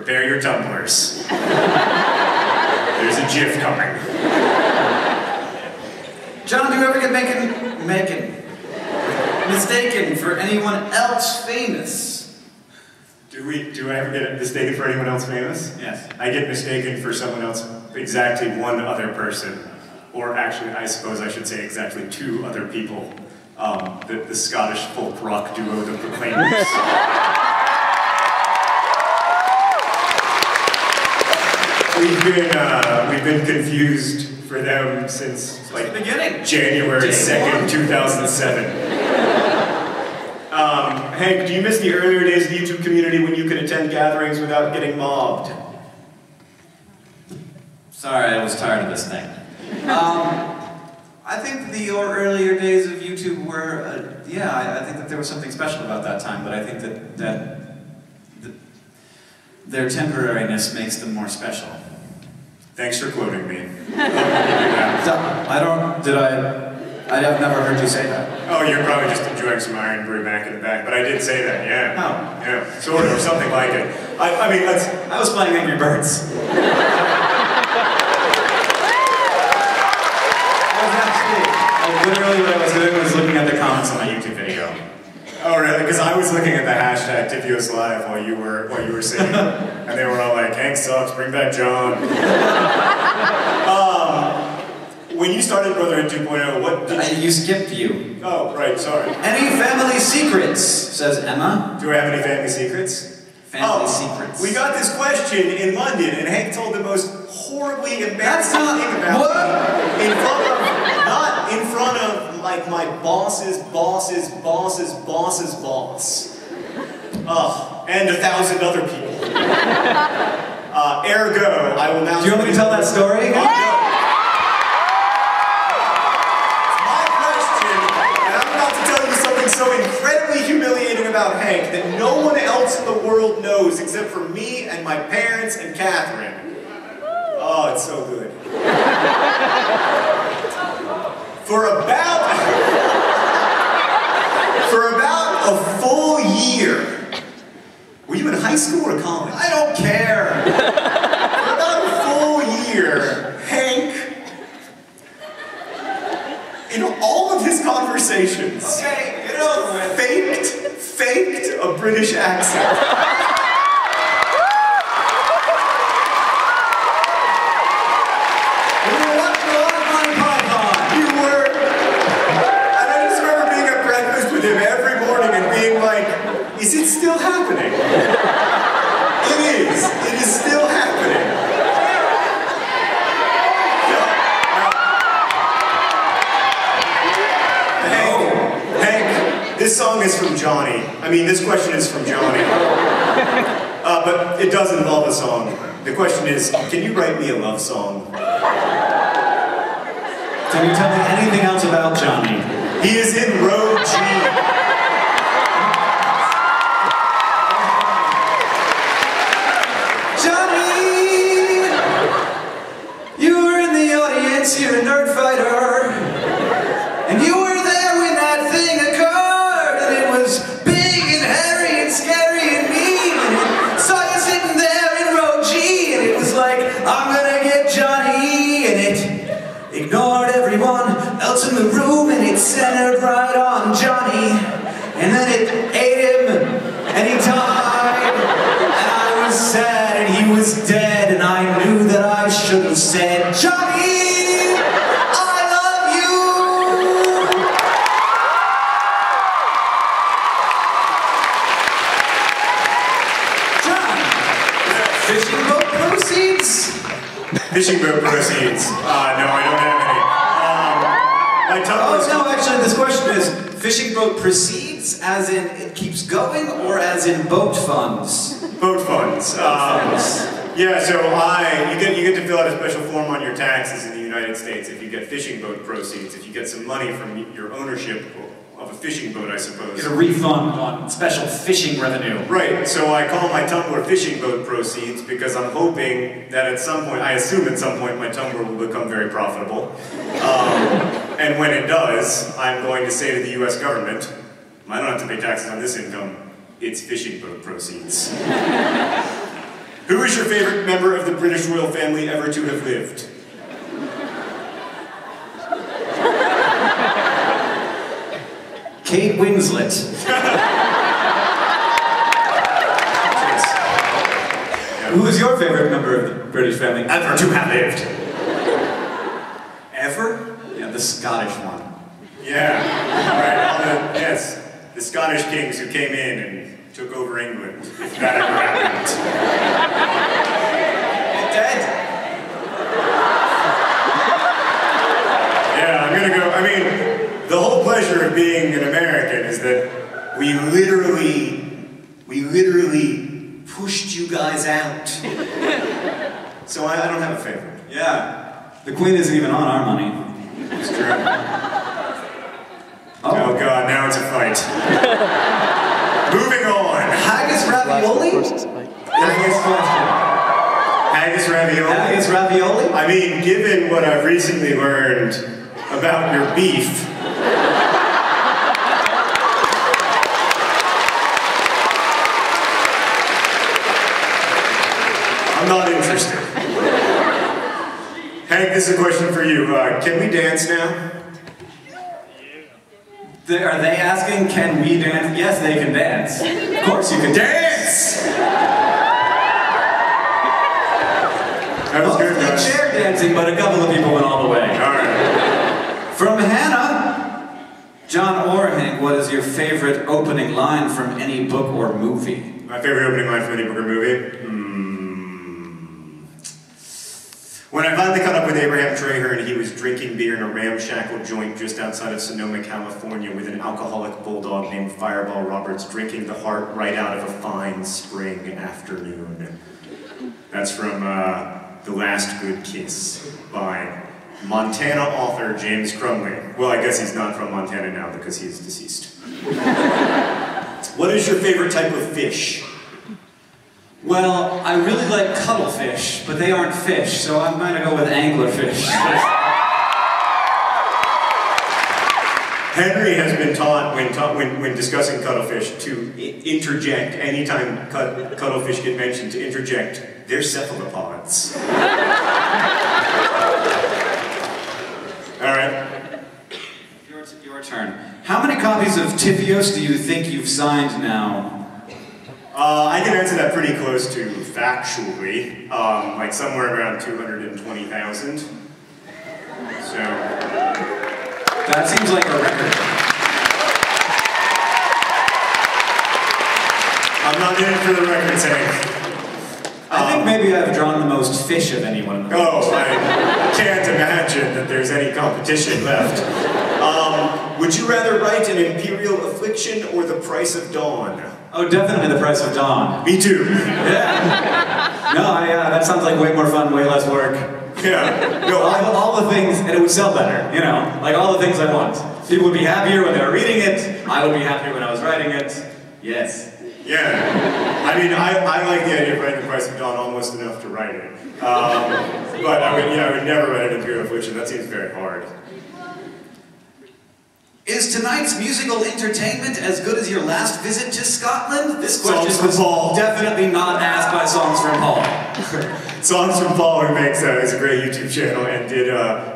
Prepare your tumblers. There's a GIF coming. John, do you ever get mistaken for anyone else famous? Do I ever get mistaken for anyone else famous? Yes. I get mistaken for someone else, exactly one other person. Or actually, I suppose I should say exactly two other people. The Scottish folk rock duo, The Proclaimers. We've been confused for them since like the beginning. January 2nd, 2007. Hank, do you miss the earlier days of the YouTube community when you could attend gatherings without getting mobbed? Sorry, I was tired of this thing. I think the earlier days of YouTube were, yeah, I think that there was something special about that time, but I think that their temporariness makes them more special. Thanks for quoting me. I've never heard you say that. Oh, you're probably just enjoying some Iron Brew back in the back, but I did say that, yeah. Oh. Yeah, sort of, or something like it. I mean, I was playing Angry Birds. Literally what I was doing was looking at the comments on my YouTube video. Oh really? Because I was looking at the hashtag TFIOSlive while you were singing, and they were all like, "Hank sucks, bring back John." When you started Brotherhood 2.0, what did you... You skipped you. Oh, right, sorry. Any family secrets, says Emma. Do I have any family secrets? Family secrets. We got this question in London, and Hank told the most horribly embarrassing thing about what? me. Not in front of, like, my boss's boss's boss's boss's boss. And 1,000 other people. Ergo, I will now... Do you want me to tell that story? Yeah. So incredibly humiliating about Hank that no one else in the world knows except for me and my parents and Catherine. Oh, it's so good. For about a full year. Were you in high school or college? I don't care. For about a full year, Hank, in all of his conversations, faked a British accent. We were watching a lot of Monty Python. You were. And I just remember being at breakfast with him every morning and being like, is it still happening? It is. It is still happening. This song is from Johnny. I mean, this question is from Johnny. But it does involve a song. The question is, can you write me a love song? Can you tell me anything else about Johnny? He is in row G. Johnny! You were in the audience, you're a nerd fighter. And you were there when that thing occurred. Big and hairy and scary and mean, and saw you sitting there in row G, and it was like, I'm gonna get Johnny, and it ignored everyone else in the room, and it centered right on Johnny, and then it ate him, and he died, and I was sad, and he was dead, and I knew that I should have said, Johnny! Fishing boat proceeds? Fishing boat proceeds. No, I don't have any. My tongue was... no, actually, this question is, fishing boat proceeds, as in it keeps going, or as in boat funds? Boat funds. Yeah, so you get to fill out a special form on your taxes in the United States if you get fishing boat proceeds, if you get some money from your ownership of a fishing boat, I suppose. Get a refund on special fishing revenue. Right, so I call my Tumblr fishing boat proceeds because I'm hoping that at some point, I assume at some point my Tumblr will become very profitable. And when it does, I'm going to say to the US government, I don't have to pay taxes on this income, it's fishing boat proceeds. Who is your favorite member of the British royal family ever to have lived? Kate Winslet. Who is your favorite member of the British family ever to have lived? Ever? Yeah, the Scottish one. Yeah, right. Yes, the Scottish kings who came in and took over England, if that ever happened. Dead? Yeah, I'm gonna go, I mean, the whole pleasure of being an American is that we literally pushed you guys out. So I don't have a favorite. Yeah. The Queen isn't even on our money. It's true. Oh God, now it's a fight. Moving on. Haggis ravioli? Haggis question. Haggis ravioli? Haggis ravioli? I mean, given what I've recently learned about your beef, I'm not interested. Hank, this is a question for you. Can we dance now? Are they asking, can we dance? Yes, they can dance. Of course you can dance! That was good, guys. Chair dancing, but a couple of people went all the way. Alright. From Hannah, John or Hank, what is your favorite opening line from any book or movie? My favorite opening line from any book or movie? When I finally caught up with Abraham Traherne, he was drinking beer in a ramshackle joint just outside of Sonoma, California, with an alcoholic bulldog named Fireball Roberts drinking the heart right out of a fine spring afternoon. That's from The Last Good Kiss by Montana author James Crumley. Well, I guess he's not from Montana now because he is deceased. What is your favorite type of fish? Well, I really like cuttlefish, but they aren't fish, so I'm going to go with anglerfish. Henry has been taught when discussing cuttlefish to interject, anytime cuttlefish get mentioned, to interject, they're cephalopods. All right. Your turn. How many copies of TFIOS do you think you've signed now? I can answer that pretty close to factually, like somewhere around 220,000. So that seems like a record. I'm not in it for the records, Hank. I think maybe I've drawn the most fish of anyone in the Oh, I can't imagine that there's any competition left. Would you rather write An Imperial Affliction or The Price of Dawn? Oh, definitely The Price of Dawn. Me too. Yeah. No, that sounds like way more fun, way less work. Yeah. No, all the things, and it would sell better, you know? Like all the things I want. People would be happier when they were reading it. I would be happier when I was writing it. Yes. Yeah. I mean, I like the idea of writing The Price of Dawn almost enough to write it. But I would never write An Imperial Affliction. That seems very hard. Is tonight's musical entertainment as good as your last visit to Scotland? This question was definitely not asked by Songs from Paul. Songs from Paul, who makes is a great YouTube channel and did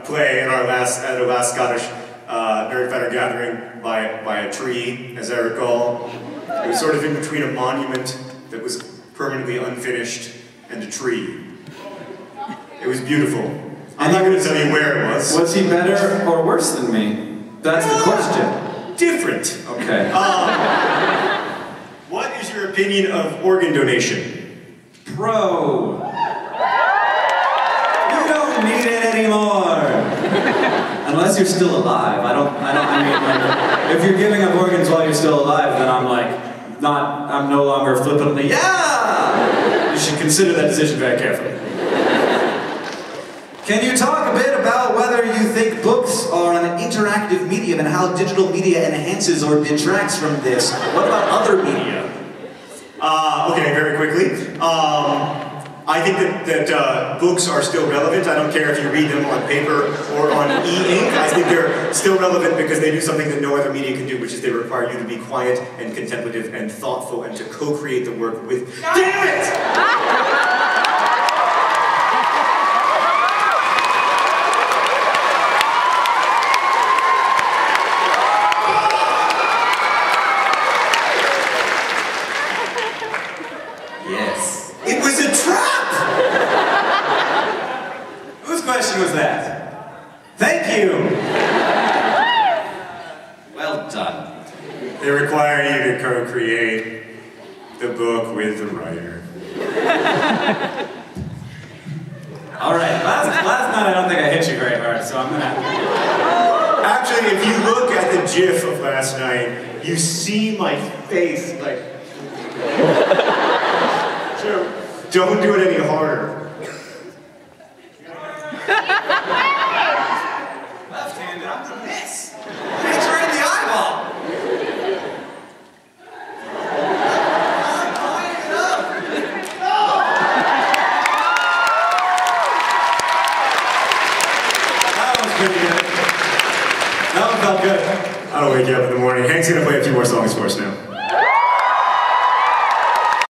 play in our last Scottish Nerd Fighter gathering by a tree, as I recall. It was sort of in between a monument that was permanently unfinished and a tree. It was beautiful. I'm not going to tell you where it was. Was he better or worse than me? That's the question. Different. Okay. What is your opinion of organ donation? Pro. You don't need it anymore. Unless you're still alive. I mean, like, if you're giving up organs while you're still alive, then I'm no longer flippantly, yeah! You should consider that decision very carefully. Can you talk a bit about whether you think books are an interactive medium and how digital media enhances or detracts from this? What about other media? Okay, very quickly. I think that books are still relevant. I don't care if you read them on paper or on e-ink. I think they're still relevant because they do something that no other media can do, which is they require you to be quiet and contemplative and thoughtful and to co-create the work with... Damn it! Yes. It was a trap! Whose question was that? Thank you! Well done. They require you to co-create the book with the writer. Alright, last night I don't think I hit you very hard, so I'm gonna... Actually, if you look at the GIF of last night, you see my face, like... So, don't do it any harder. Left-handed, I'm gonna miss. It's right in the eyeball. That was pretty good. That one felt good. I'll wake you up in the morning. Hank's gonna play a few more songs for us now.